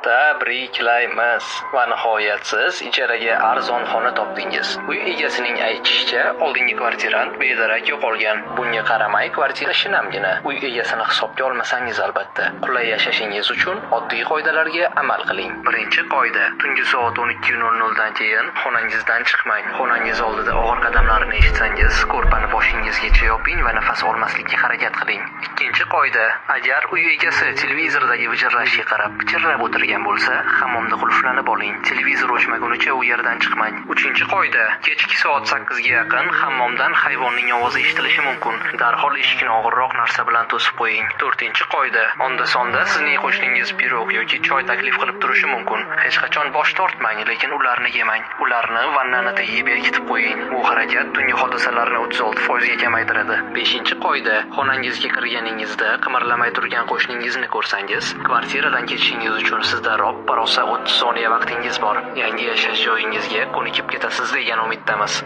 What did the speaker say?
Tabriklaymiz va nihoyat siz ijaraga arzon xona topdingiz. Uy egasining aytishicha, oldingi kvartirant bedarak yo'qolgan. Bunga qaramay, kvartira shinamgina. Uy egasini hisobga olmasangiz albatta. Qulay yashashingiz uchun oddiy qoidalarga amal qiling. Birinchi qoida: tungi soat 12:00 dan keyin xonangizdan chiqmang. Xonangiz oldida og'ir qadamlarni eshitsangiz, ko'rpani boshingizgacha yoping va nafas olmaslikka harakat qiling. Ikkinchi qoida: agar uy egasi televizordagi vijirlashga qarab pichirlab o'tirgan bo'lsa, hammomda qulflanib oling. Televizor o'chmagunicha u yerdan chiqmang. Uchinchi qoida: kechki soat 8 ga yaqin hammomdan hayvonning ovozi eshitilishi mumkin. Darhol eshikni og'irroq narsa bilan to'sib qo'ying. To'rtinchi qoida: onda-sonda sizning qo'shningiz pirog yoki choy taklif qilib turishi mumkin. Hech qachon bosh tortmang, lekin ularni yemang. Ularni vannani tagiga berkitib qo'ying. Bu harakat tungi hodisalarni 36% ga kamaytiradi. Beshinchi qoida: xonangizga kirganingizda qimirlamay turgan qo'shningizni ko'rsangiz, kvartiradan ketishingiz uchun sizda roppa-rosa 30 soniya vaqtingiz bor. Yangi yashash joyingizga ko'nikib ketasiz degan umiddamiz.